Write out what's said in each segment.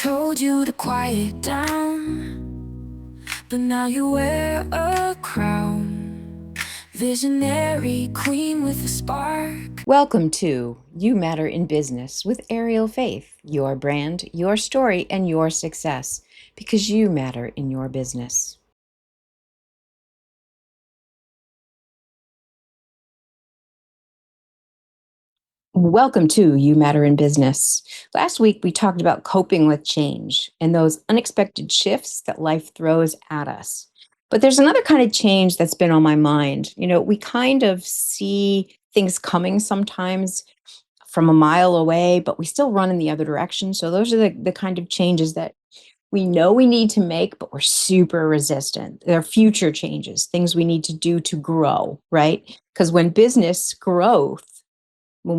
told you to quiet down, but now you wear a crown. Visionary queen with a spark. Welcome to You Matter in Business with Ariel Faith, your brand, your story, and your success, because you matter in your business. Welcome to You Matter in Business. Last week, we talked about coping with change and those unexpected shifts that life throws at us. But there's another kind of change that's been on my mind. We kind of see things coming sometimes from a mile away, but we still run in the other direction. So those are the kind of changes that we know we need to make, but we're super resistant. They're future changes, things we need to do to grow, right? Because when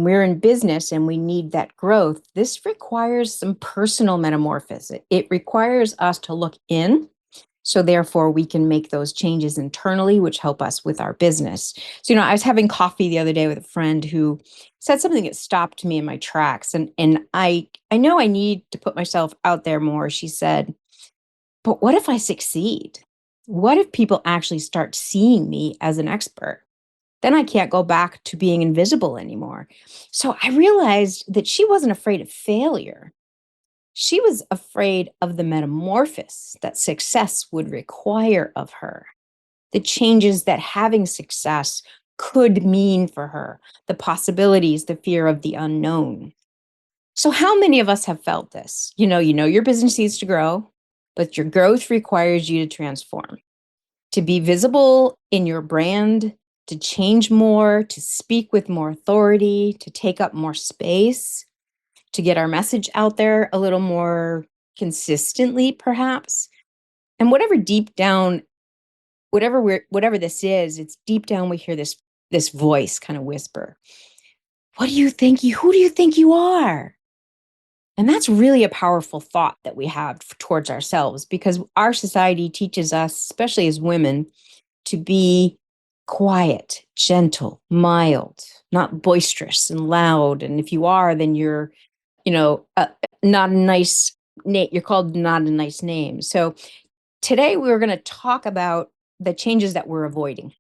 we're in business and we need that growth, this requires some personal metamorphosis. It requires us to look in. So therefore, we can make those changes internally, which help us with our business. So, I was having coffee the other day with a friend who said something that stopped me in my tracks. And I know I need to put myself out there more. She said, but what if I succeed? What if people actually start seeing me as an expert? Then I can't go back to being invisible anymore. So I realized that she wasn't afraid of failure. She was afraid of the metamorphosis that success would require of her, the changes that having success could mean for her, the possibilities, the fear of the unknown. So, how many of us have felt this? You know your business needs to grow, but your growth requires you to transform, to be visible in your brand, to change more, to speak with more authority, to take up more space, to get our message out there a little more consistently, perhaps. And whatever this is, it's deep down we hear this voice kind of whisper. Who do you think you are? And that's really a powerful thought that we have towards ourselves, because our society teaches us, especially as women, to be quiet, gentle, mild, not boisterous and loud. And if you are, then you're, not a nice name. You're called not a nice name. So today we're going to talk about the changes that we're avoiding,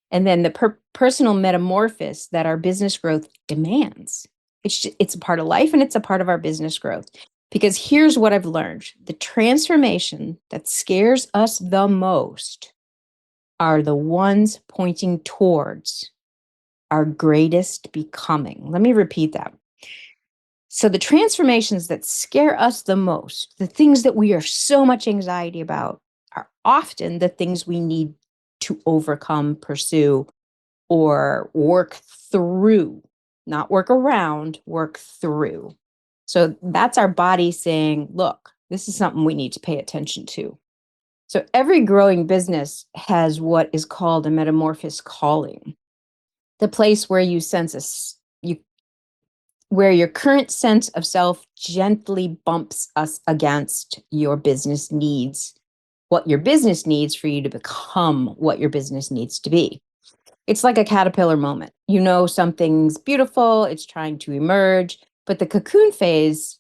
and then the personal metamorphosis that our business growth demands. It's a part of life and it's a part of our business growth. Because here's what I've learned: the transformation that scares us the most are the ones pointing towards our greatest becoming. Let me repeat that. So the transformations that scare us the most, the things that we are so much anxiety about, are often the things we need to overcome, pursue, or work through, not work around, work through. So that's our body saying, look, this is something we need to pay attention to. So every growing business has what is called a metamorphosis calling, the place where where your current sense of self gently bumps us against your business needs, what your business needs for you to become what your business needs to be. It's like a caterpillar moment. Something's beautiful, it's trying to emerge, but the cocoon phase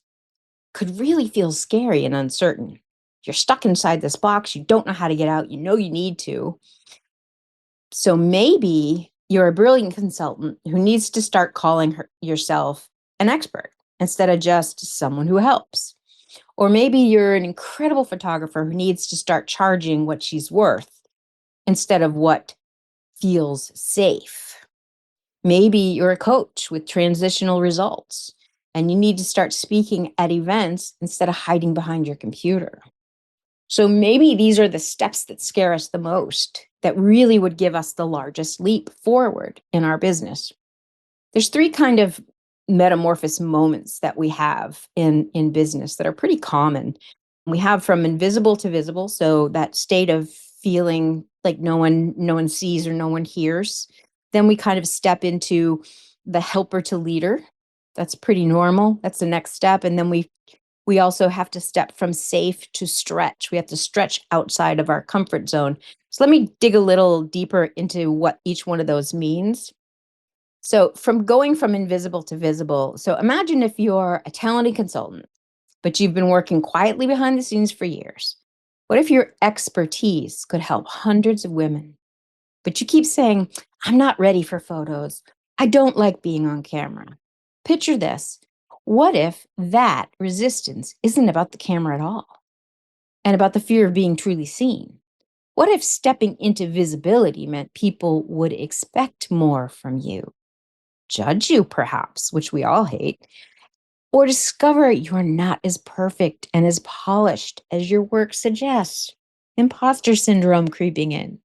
could really feel scary and uncertain. You're stuck inside this box, you don't know how to get out, you need to. So maybe you're a brilliant consultant who needs to start calling yourself an expert instead of just someone who helps. Or maybe you're an incredible photographer who needs to start charging what she's worth instead of what feels safe. Maybe you're a coach with transitional results and you need to start speaking at events instead of hiding behind your computer. So maybe these are the steps that scare us the most, that really would give us the largest leap forward in our business. There's three kind of metamorphosis moments that we have in business that are pretty common. We have from invisible to visible, so that state of feeling like no one sees or no one hears. Then we kind of step into the helper to leader. That's pretty normal. That's the next step. And then we also have to step from safe to stretch. We have to stretch outside of our comfort zone. So let me dig a little deeper into what each one of those means. So from going from invisible to visible. So imagine if you're a talented consultant but you've been working quietly behind the scenes for years? What if your expertise could help hundreds of women, but you keep saying, I'm not ready for photos. I don't like being on camera. Picture this. What if that resistance isn't about the camera at all and about the fear of being truly seen? What if stepping into visibility meant people would expect more from you, judge you perhaps, which we all hate, or discover you're not as perfect and as polished as your work suggests? Imposter syndrome creeping in.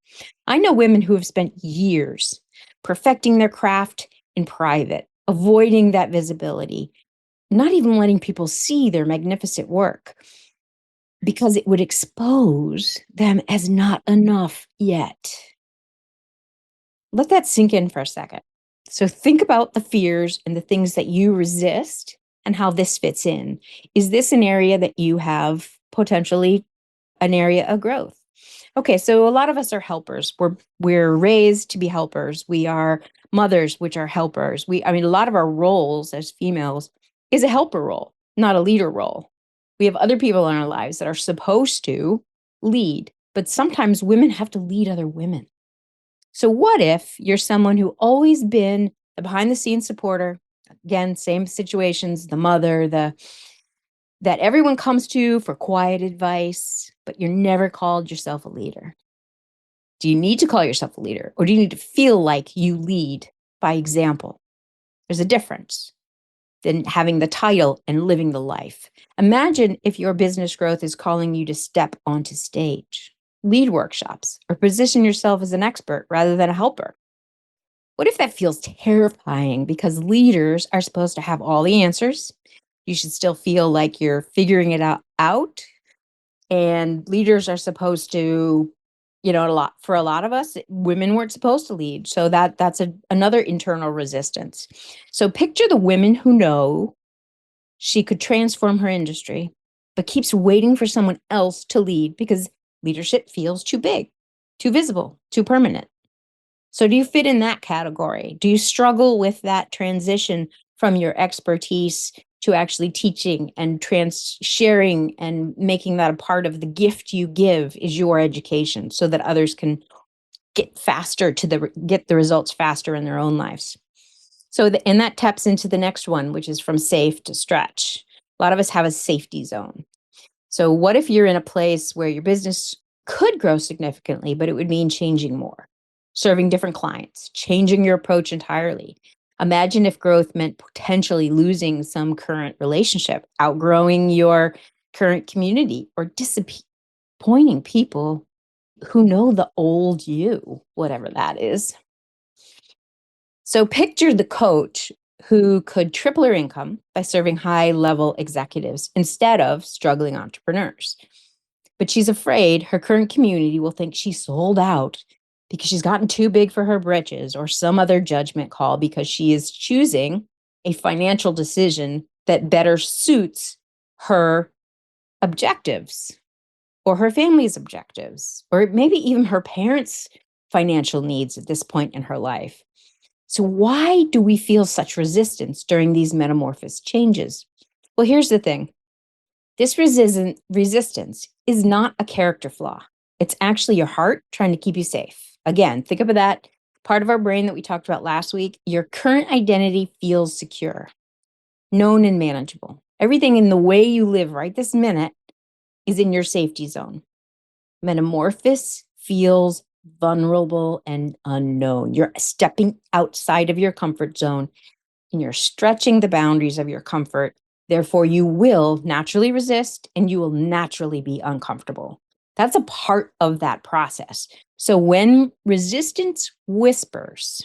I know women who have spent years perfecting their craft in private, avoiding that visibility, not even letting people see their magnificent work because it would expose them as not enough yet. Let that sink in for a second. So think about the fears and the things that you resist and how this fits in. Is this an area that you have potentially an area of growth? Okay, so a lot of us are helpers. We're raised to be helpers. We are mothers, which are helpers. A lot of our roles as females is a helper role, not a leader role. We have other people in our lives that are supposed to lead, but sometimes women have to lead other women. So what if you're someone who always been the behind the scenes supporter? Again, same situations, the mother, that everyone comes to for quiet advice, but you're never called yourself a leader. Do you need to call yourself a leader, or do you need to feel like you lead by example? There's a difference than having the title and living the life. Imagine if your business growth is calling you to step onto stage, lead workshops, or position yourself as an expert rather than a helper. What if that feels terrifying because leaders are supposed to have all the answers? You should still feel like you're figuring it out. And leaders are supposed to, for a lot of us, women weren't supposed to lead. So that's another internal resistance. So picture the women who know she could transform her industry, but keeps waiting for someone else to lead because leadership feels too big, too visible, too permanent. So do you fit in that category? Do you struggle with that transition from your expertise to actually teaching and sharing and making that a part of the gift you give is your education so that others can get the results faster in their own lives? And that taps into the next one, which is from safe to stretch. A lot of us have a safety zone. So what if you're in a place where your business could grow significantly, but it would mean changing more, serving different clients, changing your approach entirely? Imagine if growth meant potentially losing some current relationship, outgrowing your current community, or disappointing people who know the old you, whatever that is. So picture the coach who could triple her income by serving high-level executives instead of struggling entrepreneurs. But she's afraid her current community will think she's sold out because she's gotten too big for her britches, or some other judgment call because she is choosing a financial decision that better suits her objectives or her family's objectives, or maybe even her parents' financial needs at this point in her life. So why do we feel such resistance during these metamorphosis changes? Well, here's the thing. This resistance is not a character flaw. It's actually your heart trying to keep you safe. Again, think of that part of our brain that we talked about last week. Your current identity feels secure, known, and manageable. Everything in the way you live right this minute is in your safety zone. Metamorphosis feels vulnerable and unknown. You're stepping outside of your comfort zone and you're stretching the boundaries of your comfort. Therefore, you will naturally resist and you will naturally be uncomfortable. That's a part of that process. So when resistance whispers,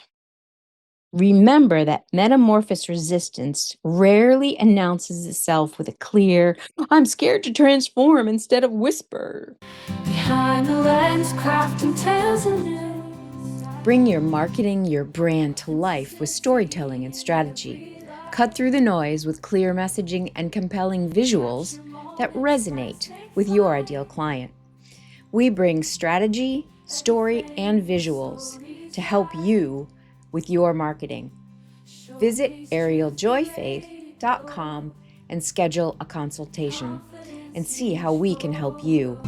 remember that metamorphosis resistance rarely announces itself with a clear, I'm scared to transform, instead of whisper. Behind the lens, crafting tales and news. Bring your marketing, your brand to life with storytelling and strategy. Cut through the noise with clear messaging and compelling visuals that resonate with your ideal client. We bring strategy, story, and visuals to help you with your marketing. Visit arieljoyfaith.com and schedule a consultation and see how we can help you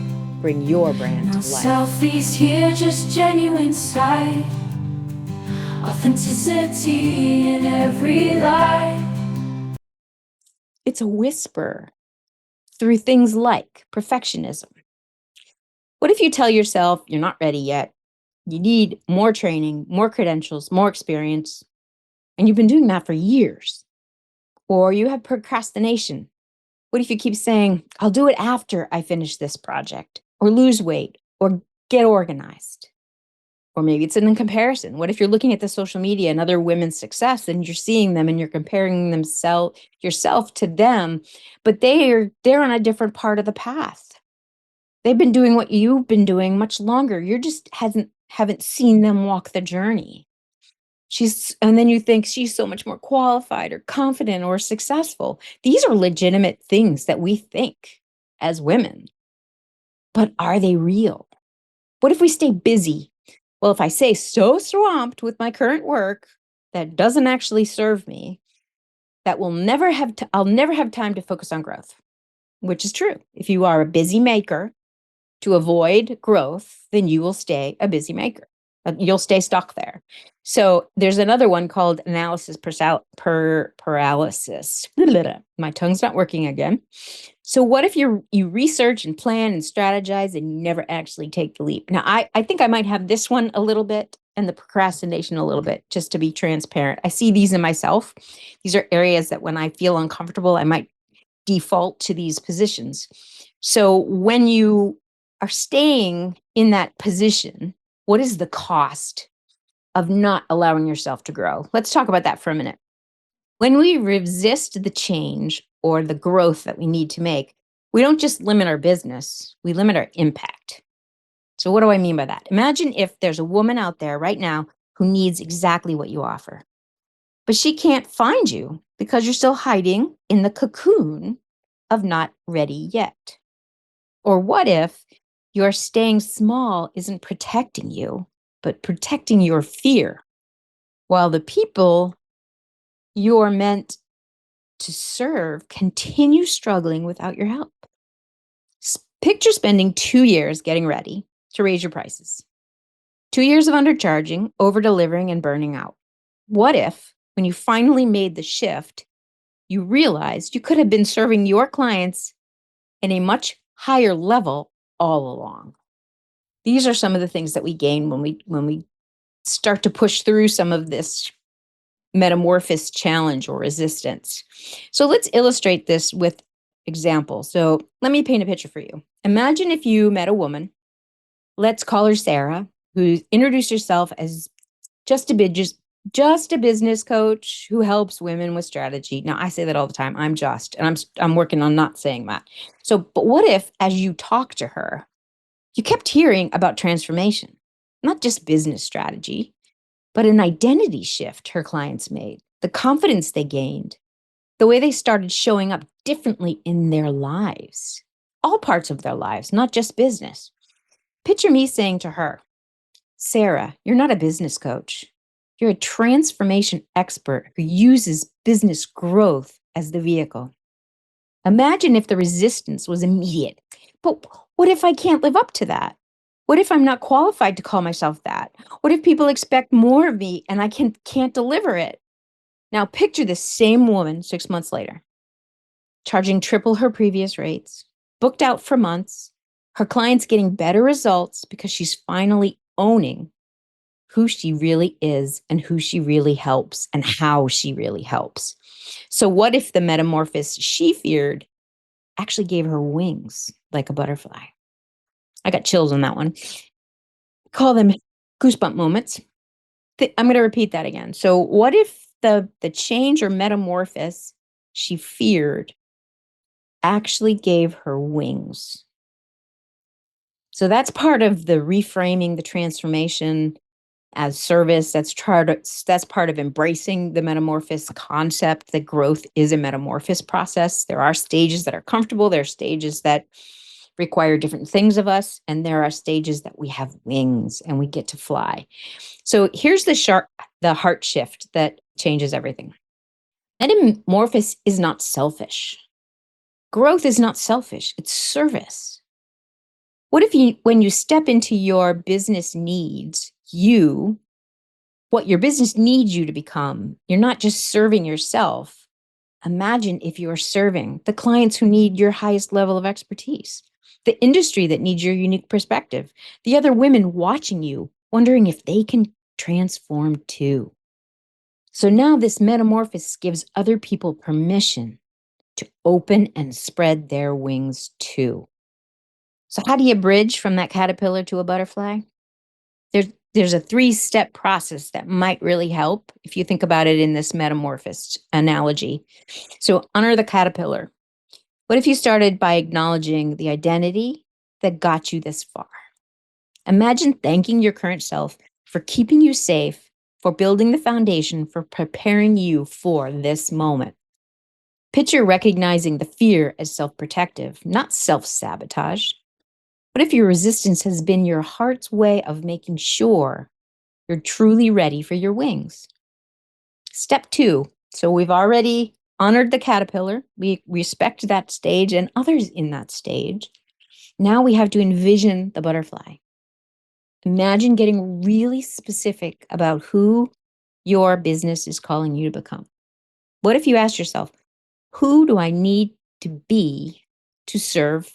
bring your brand to life. Selfies here, just genuine side. Authenticity in every lie. It's a whisper through things like perfectionism. What if you tell yourself you're not ready yet? You need more training, more credentials, more experience, and you've been doing that for years. Or you have procrastination. What if you keep saying, I'll do it after I finish this project, or lose weight, or get organized? Or maybe it's in comparison. What if you're looking at the social media and other women's success and you're seeing them and you're comparing yourself to them, but they're on a different part of the path. They've been doing what you've been doing much longer. You just haven't seen them walk the journey. And then you think she's so much more qualified or confident or successful. These are legitimate things that we think as women. But are they real? What if we stay busy? Well, if I say so swamped with my current work that doesn't actually serve me, I'll never have time to focus on growth, which is true. If you are a busy maker to avoid growth, then you will stay a busy maker. You'll stay stuck there. So there's another one called analysis paralysis. My tongue's not working again. So what if you research and plan and strategize and you never actually take the leap? Now, I think I might have this one a little bit and the procrastination a little bit, just to be transparent. I see these in myself. These are areas that when I feel uncomfortable, I might default to these positions. So when you are staying in that position, what is the cost of not allowing yourself to grow? Let's talk about that for a minute. When we resist the change or the growth that we need to make, we don't just limit our business, we limit our impact. So what do I mean by that? Imagine if there's a woman out there right now who needs exactly what you offer, but she can't find you because you're still hiding in the cocoon of not ready yet. Or what if your staying small isn't protecting you, but protecting your fear, while the people you're meant to serve continue struggling without your help? Picture spending 2 years getting ready to raise your prices, 2 years of undercharging, over delivering, and burning out. What if, when you finally made the shift, you realized you could have been serving your clients in a much higher level all along? These are some of the things that we gain when we start to push through some of this metamorphosis challenge or resistance. So let's illustrate this with examples. So let me paint a picture for you. Imagine if you met a woman, let's call her Sarah, who introduced herself as just a business coach who helps women with strategy. Now, I say that all the time. And I'm working on not saying that. So, but what if, as you talk to her, you kept hearing about transformation, not just business strategy, but an identity shift her clients made, the confidence they gained, the way they started showing up differently in their lives, all parts of their lives, not just business. Picture me saying to her, Sarah, you're not a business coach. You're a transformation expert who uses business growth as the vehicle. Imagine if the resistance was immediate. But what if I can't live up to that? What if I'm not qualified to call myself that? What if people expect more of me and I can't deliver it? Now picture this same woman 6 months later, charging triple her previous rates, booked out for months, her clients getting better results because she's finally owning who she really is and who she really helps and how she really helps. So what if the metamorphosis she feared actually gave her wings like a butterfly? I got chills on that one. Call them goosebump moments. I'm going to repeat that again. So what if the change or metamorphosis she feared actually gave her wings? So that's part of the reframing, the transformation as service. That's part of embracing the metamorphosis concept that growth is a metamorphosis process. There are stages that are comfortable. There are stages that require different things of us. And there are stages that we have wings and we get to fly. So here's the heart shift that changes everything. Metamorphosis is not selfish. Growth is not selfish, it's service. What if when you step into your business needs, what your business needs you to become, you're not just serving yourself. Imagine if you are serving the clients who need your highest level of expertise, the industry that needs your unique perspective, the other women watching you, wondering if they can transform too. So now this metamorphosis gives other people permission to open and spread their wings too. So how do you bridge from that caterpillar to a butterfly? There's a 3-step process that might really help if you think about it in this metamorphosis analogy. So honor the caterpillar. What if you started by acknowledging the identity that got you this far? Imagine thanking your current self for keeping you safe, for building the foundation, for preparing you for this moment. Picture recognizing the fear as self-protective, not self-sabotage. What if your resistance has been your heart's way of making sure you're truly ready for your wings? Step 2. So we've already honored the caterpillar. We respect that stage and others in that stage. Now we have to envision the butterfly. Imagine getting really specific about who your business is calling you to become. What if you asked yourself, who do I need to be to serve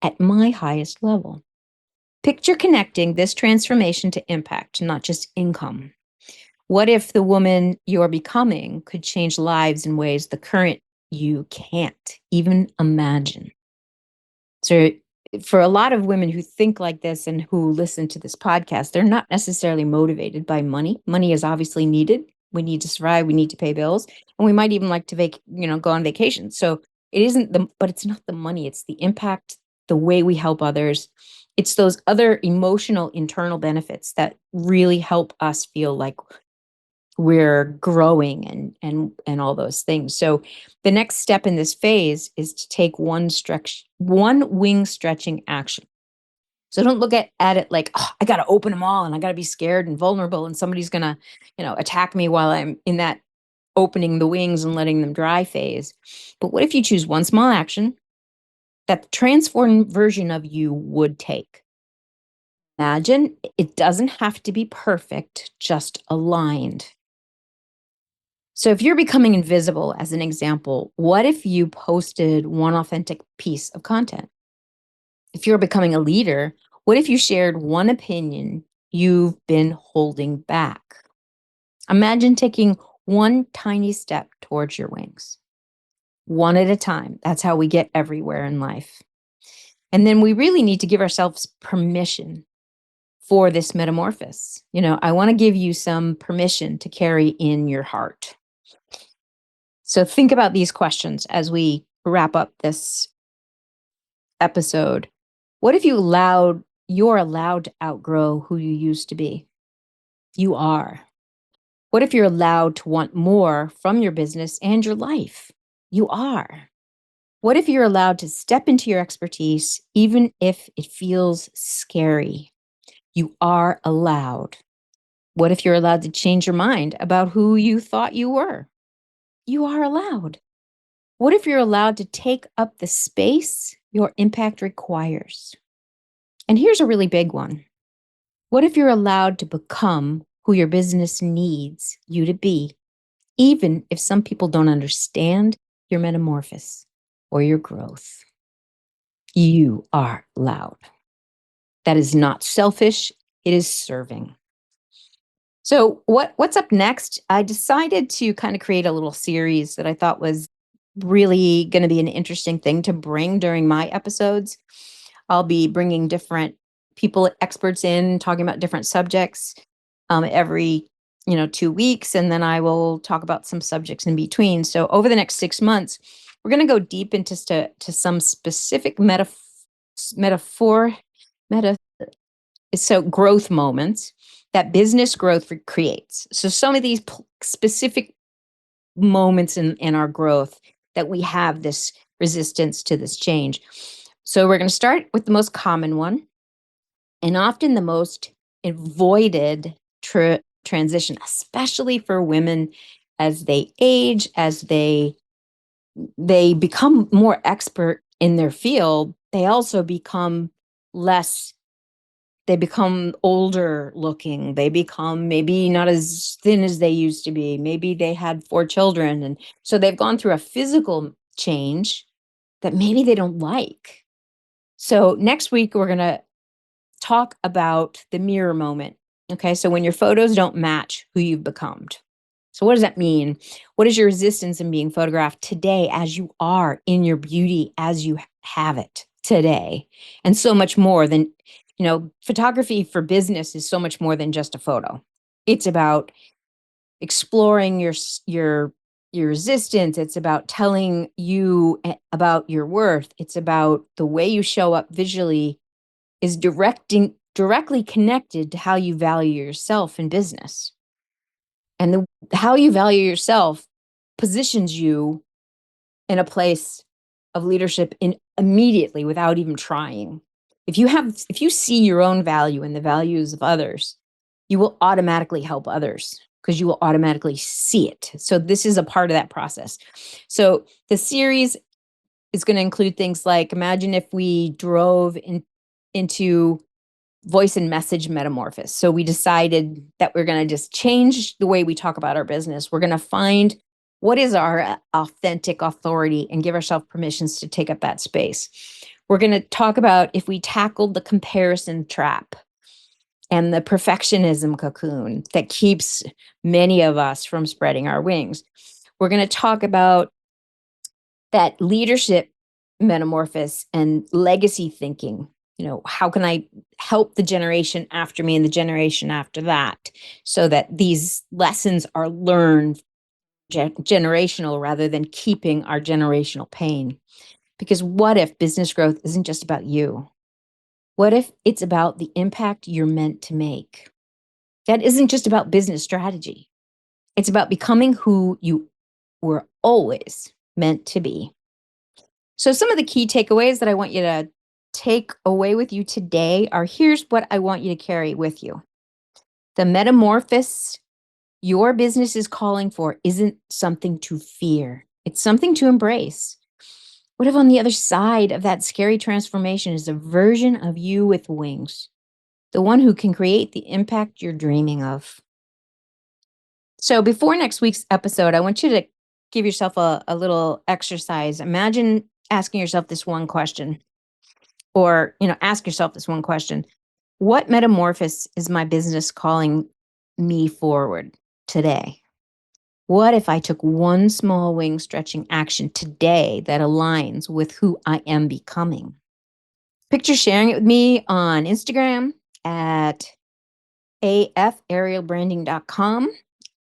at my highest level? Picture connecting this transformation to impact, not just income. What if the woman you're becoming could change lives in ways the current you can't even imagine? So, for a lot of women who think like this and who listen to this podcast, they're not necessarily motivated by money. Money is obviously needed. We need to survive. We need to pay bills, and we might even like to go on vacation. So it isn't but it's not the money. It's the impact, the way we help others. It's those other emotional internal benefits that really help us feel like we're growing and all those things. So the next step in this phase is to take one wing stretching action. So don't look at it like, oh, I got to open them all and I got to be scared and vulnerable and somebody's going to, attack me while I'm in that opening the wings and letting them dry phase. But what if you choose one small action that the transformed version of you would take? Imagine it doesn't have to be perfect, just aligned. So if you're becoming invisible, as an example, what if you posted one authentic piece of content? If you're becoming a leader, what if you shared one opinion you've been holding back? Imagine taking one tiny step towards your wings, one at a time. That's how we get everywhere in life. And then we really need to give ourselves permission for this metamorphosis. I want to give you some permission to carry in your heart. So think about these questions as we wrap up this episode. What if you're allowed to outgrow who you used to be? You are. What if you're allowed to want more from your business and your life? You are. What if you're allowed to step into your expertise, even if it feels scary? You are allowed. What if you're allowed to change your mind about who you thought you were? You are allowed. What if you're allowed to take up the space your impact requires? And here's a really big one. What if you're allowed to become who your business needs you to be, even if some people don't understand your metamorphosis or your growth? You are allowed. That is not selfish, it is serving. So what's up next? I decided to kind of create a little series that I thought was really going to be an interesting thing to bring during my episodes. I'll be bringing different people, experts in, talking about different subjects every 2 weeks, and then I will talk about some subjects in between. So over the next 6 months, we're going to go deep into to some specific metaphor meta so growth moments that business growth creates. So some of these specific moments in our growth that we have this resistance to this change. So we're going to start with the most common one, and often the most avoided transition, especially for women as they age, as they become more expert in their field, they also become they become older looking. They become maybe not as thin as they used to be. Maybe they had 4 children. And so they've gone through a physical change that maybe they don't like. So next week, we're going to talk about the mirror moment. Okay. So when your photos don't match who you've become. So what does that mean? What is your resistance in being photographed today as you are, in your beauty as you have it today? And so much more than, photography for business is so much more than just a photo. It's about exploring your resistance. It's about telling you about your worth. It's about the way you show up visually is directly connected to how you value yourself in business. And how you value yourself positions you in a place of leadership immediately without even trying. If you see your own value and the values of others, you will automatically help others because you will automatically see it. So this is a part of that process. So the series is going to include things like, imagine if we drove into voice and message metamorphosis. So we decided that we're going to just change the way we talk about our business. We're going to find what is our authentic authority and give ourselves permissions to take up that space. We're going to talk about if we tackled the comparison trap and the perfectionism cocoon that keeps many of us from spreading our wings. We're going to talk about that leadership metamorphosis and legacy thinking. How can I help the generation after me and the generation after that so that these lessons are learned generational rather than keeping our generational pain? Because what if business growth isn't just about you? What if it's about the impact you're meant to make? That isn't just about business strategy. It's about becoming who you were always meant to be. So some of the key takeaways that I want you to take away with you today are, here's what I want you to carry with you. The metamorphosis your business is calling for isn't something to fear. It's something to embrace. What if on the other side of that scary transformation is a version of you with wings, the one who can create the impact you're dreaming of? So before next week's episode, I want you to give yourself a little exercise. Imagine asking yourself this one question, or, ask yourself this one question. What metamorphosis is my business calling me forward today? What if I took one small wing stretching action today that aligns with who I am becoming? Picture sharing it with me on Instagram at afaerialbranding.com,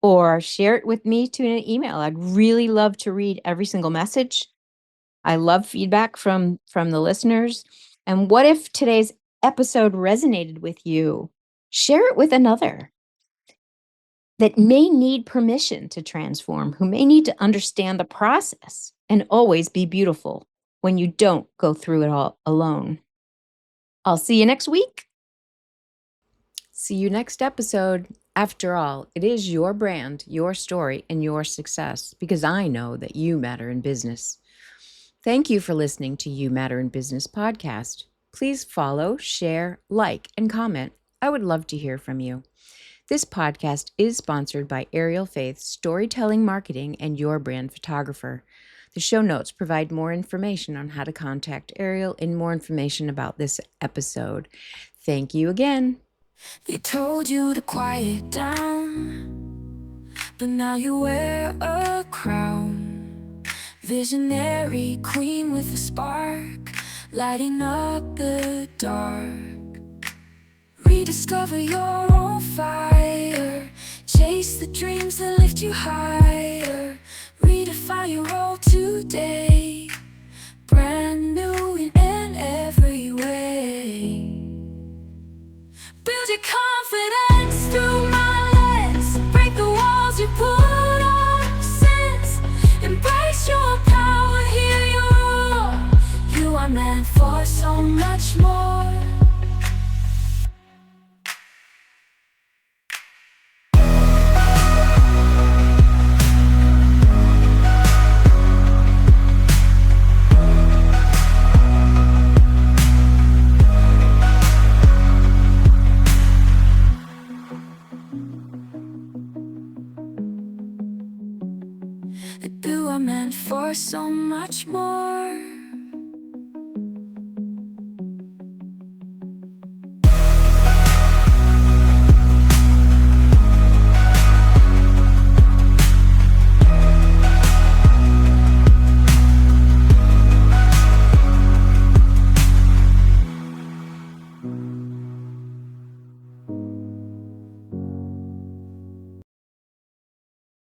or share it with me to an email. I'd really love to read every single message. I love feedback from the listeners. And what if today's episode resonated with you? Share it with another that may need permission to transform, who may need to understand the process and always be beautiful when you don't go through it all alone. I'll see you next week. See you next episode. After all, it is your brand, your story, and your success, because I know that you matter in business. Thank you for listening to You Matter in Business podcast. Please follow, share, like, and comment. I would love to hear from you. This podcast is sponsored by Ariel Faith Storytelling Marketing and Your Brand Photographer. The show notes provide more information on how to contact Ariel and more information about this episode. Thank you again. They told you to quiet down, but now you wear a crown. Visionary queen with a spark, lighting up the dark. Rediscover your own fire, chase the dreams that lift you higher. Redefine your role today, brand new in every way. Build your confidence through my lens, break the walls you put up since. Embrace your power, hear your roar. You are meant for so much more. that you are meant for so much more.